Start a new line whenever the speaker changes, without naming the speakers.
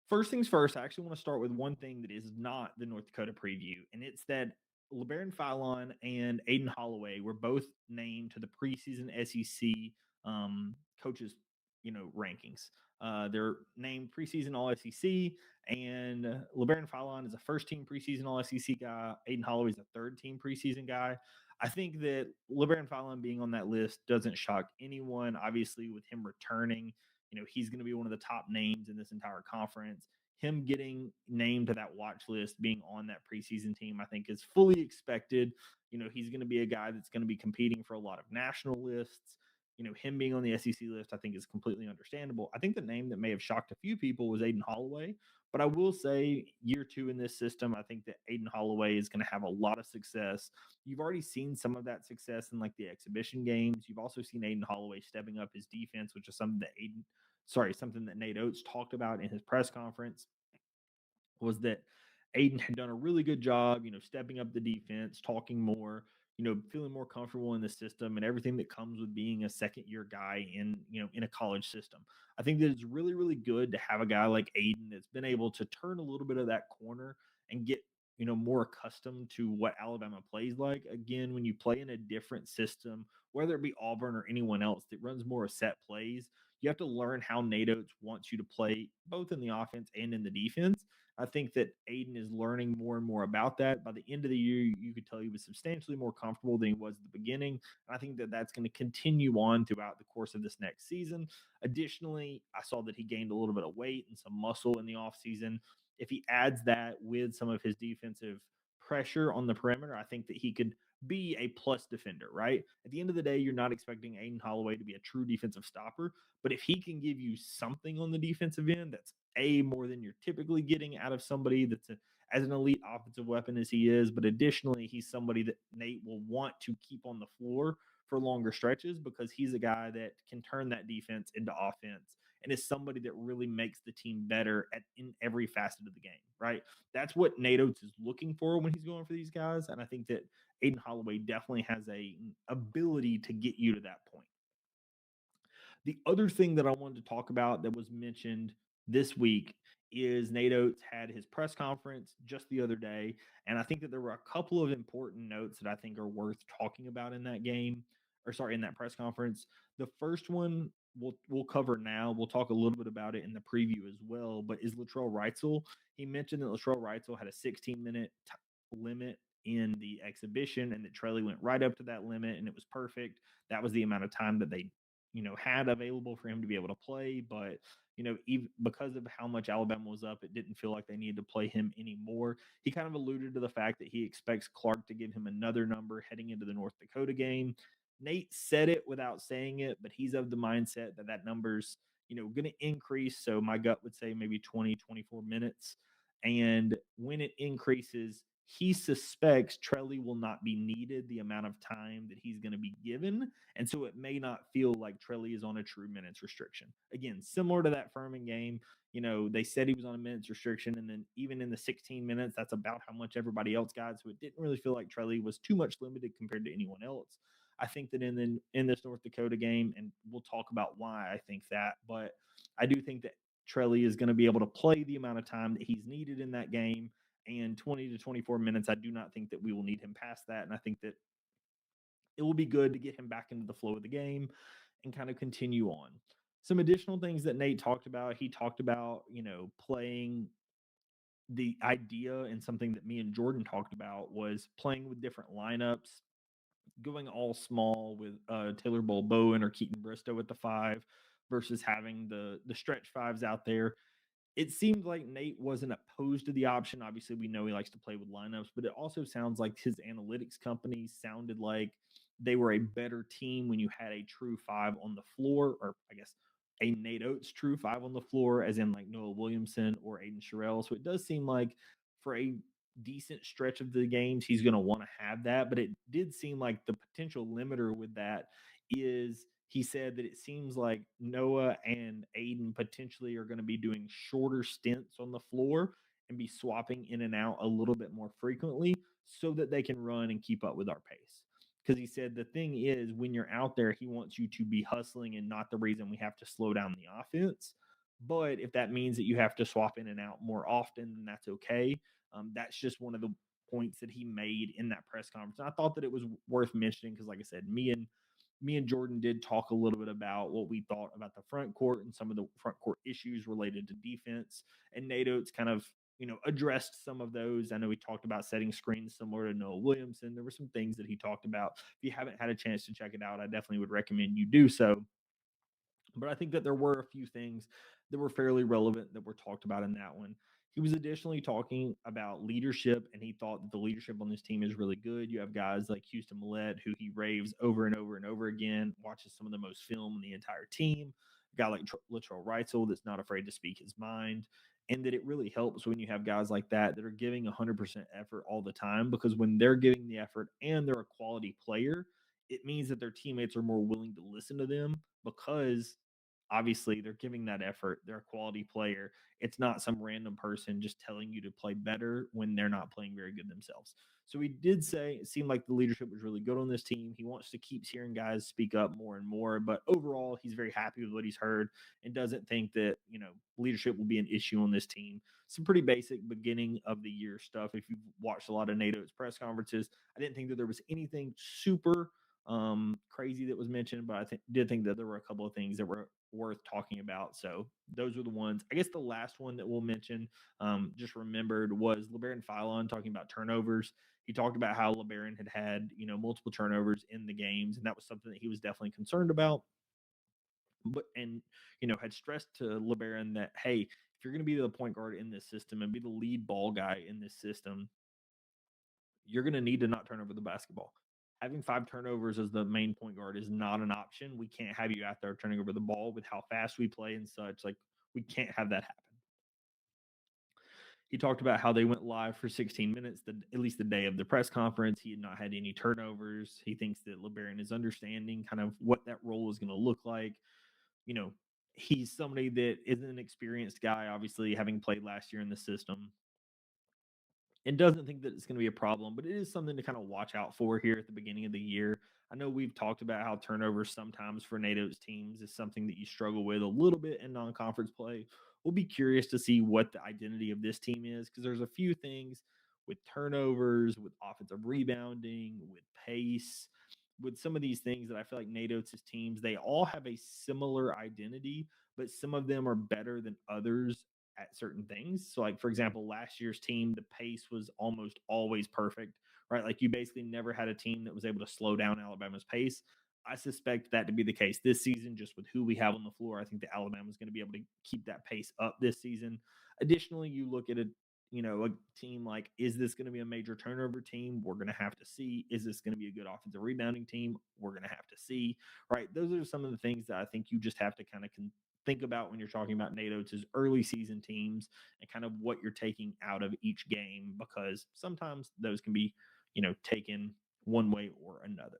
First things first, I actually want to start with one thing that is not the North Dakota preview, and it's that Labaron Philon and Aden Holloway were both named to the preseason SEC coaches, rankings. They're named preseason All SEC, and Labaron Philon is a first team preseason All SEC guy. Aden Holloway is a third team preseason guy. I think that Labaron Philon being on that list doesn't shock anyone. Obviously, with him returning, he's going to be one of the top names in this entire conference. Him getting named to that watch list, being on that preseason team, I think is fully expected. He's going to be a guy that's going to be competing for a lot of national lists. Him being on the SEC list, I think is completely understandable. I think the name that may have shocked a few people was Aden Holloway, but I will say year two in this system, I think that Aden Holloway is going to have a lot of success. You've already seen some of that success in like the exhibition games. You've also seen Aden Holloway stepping up his defense, which is something that Nate Oats talked about in his press conference, was that Aden had done a really good job, stepping up the defense, talking more, feeling more comfortable in the system and everything that comes with being a second year guy in a college system. I think that it's really, really good to have a guy like Aden that's been able to turn a little bit of that corner and get, more accustomed to what Alabama plays like. Again, when you play in a different system, whether it be Auburn or anyone else that runs more set plays, you have to learn how Nate Oats wants you to play both in the offense and in the defense. I think that Aden is learning more and more about that. By the end of the year, you could tell he was substantially more comfortable than he was at the beginning. And I think that that's going to continue on throughout the course of this next season. Additionally, I saw that he gained a little bit of weight and some muscle in the offseason. If he adds that with some of his defensive pressure on the perimeter, I think that he could be a plus defender, right? At the end of the day, you're not expecting Aden Holloway to be a true defensive stopper, but if he can give you something on the defensive end that's more than you're typically getting out of somebody that's as an elite offensive weapon as he is, but additionally, he's somebody that Nate will want to keep on the floor for longer stretches because he's a guy that can turn that defense into offense and is somebody that really makes the team better in every facet of the game, right? That's what Nate Oats is looking for when he's going for these guys, and I think that Aden Holloway definitely has a ability to get you to that point. The other thing that I wanted to talk about that was mentioned this week is Nate Oats had his press conference just the other day, and I think that there were a couple of important notes that I think are worth talking about in that game, or sorry, in that press conference. The first one we'll cover now. We'll talk a little bit about it in the preview as well. But is Latrell Wrightsell? He mentioned that Latrell Wrightsell had a 16-minute limit in the exhibition, and that Trelly went right up to that limit, and it was perfect. That was the amount of time that they had available for him to be able to play. But, even because of how much Alabama was up, it didn't feel like they needed to play him anymore. He kind of alluded to the fact that he expects Clark to give him another number heading into the North Dakota game. Nate said it without saying it, but he's of the mindset that number's, going to increase. So my gut would say maybe 20, 24 minutes. And when it increases, he suspects Trelly will not be needed the amount of time that he's going to be given. And so it may not feel like Trelly is on a true minutes restriction. Again, similar to that Furman game, they said he was on a minutes restriction. And then even in the 16 minutes, that's about how much everybody else got. So it didn't really feel like Trelly was too much limited compared to anyone else. I think that in this North Dakota game, and we'll talk about why I think that, but I do think that Trelly is going to be able to play the amount of time that he's needed in that game. And 20 to 24 minutes, I do not think that we will need him past that. And I think that it will be good to get him back into the flow of the game and kind of continue on. Some additional things that Nate talked about, he talked about, playing the idea, and something that me and Jordan talked about was playing with different lineups, going all small with Taylor Bowen or Keaton Bristow at the 5 versus having the stretch 5s out there. It seemed like Nate wasn't opposed to the option. Obviously, we know he likes to play with lineups, but it also sounds like his analytics company sounded like they were a better team when you had a true 5 on the floor, or I guess a Nate Oats true 5 on the floor, as in like Noah Williamson or Aden Sherrill. So it does seem like for a decent stretch of the games, he's going to want to have that. But it did seem like the potential limiter with that is he said that it seems like Noah and Aden potentially are going to be doing shorter stints on the floor and be swapping in and out a little bit more frequently so that they can run and keep up with our pace. Because he said the thing is, when you're out there, he wants you to be hustling and not the reason we have to slow down the offense. But if that means that you have to swap in and out more often, then that's okay. That's just one of the points that he made in that press conference. And I thought that it was worth mentioning because, like I said, me and Jordan did talk a little bit about what we thought about the front court and some of the front court issues related to defense. And Nate Oats kind of addressed some of those. I know he talked about setting screens similar to Noah Williamson. There were some things that he talked about. If you haven't had a chance to check it out, I definitely would recommend you do so. But I think that there were a few things that were fairly relevant that were talked about in that one. He was additionally talking about leadership, and he thought that the leadership on this team is really good. You have guys like Houston Millett, who he raves over and over and over again, watches some of the most film in the entire team. A guy like Latrell Reitzel that's not afraid to speak his mind. And that it really helps when you have guys like that that are giving 100% effort all the time, because when they're giving the effort and they're a quality player, it means that their teammates are more willing to listen to them because obviously they're giving that effort. They're a quality player. It's not some random person just telling you to play better when they're not playing very good themselves. So he did say it seemed like the leadership was really good on this team. He wants to keep hearing guys speak up more and more, but overall he's very happy with what he's heard and doesn't think that, leadership will be an issue on this team. Some pretty basic beginning of the year stuff. If you've watched a lot of NATO's press conferences, I didn't think that there was anything super crazy that was mentioned, but did think that there were a couple of things that were worth talking about. So those are the ones. I guess the last one that we'll mention, just remembered, was Labaron Philon talking about turnovers. He talked about how Labaron had multiple turnovers in the games, and that was something that he was definitely concerned about. But had stressed to Labaron that, hey, if you're going to be the point guard in this system and be the lead ball guy in this system, you're going to need to not turn over the basketball. Having 5 turnovers as the main point guard is not an option. We can't have you out there turning over the ball with how fast we play and such. Like, we can't have that happen. He talked about how they went live for 16 minutes, at least the day of the press conference. He had not had any turnovers. He thinks that Labaron is understanding kind of what that role is going to look like. He's somebody that is an experienced guy, obviously, having played last year in the system, and doesn't think that it's going to be a problem, but it is something to kind of watch out for here at the beginning of the year. I know we've talked about how turnovers sometimes for NATO's teams is something that you struggle with a little bit in non-conference play. We'll be curious to see what the identity of this team is, because there's a few things with turnovers, with offensive rebounding, with pace, with some of these things that I feel like NATO's teams, they all have a similar identity, but some of them are better than others at certain things. So, like, for example, last year's team, the pace was almost always perfect, right? Like, you basically never had a team that was able to slow down Alabama's pace. I suspect that to be the case this season, just with who we have on the floor. I think that Alabama is going to be able to keep that pace up this season. Additionally, you look at a team like, is this going to be a major turnover team? We're going to have to see. Is this going to be a good offensive rebounding team? We're going to have to see, right? Those are some of the things that I think you just have to kind of think about when you're talking about NATO's early season teams and kind of what you're taking out of each game, because sometimes those can be, taken one way or another.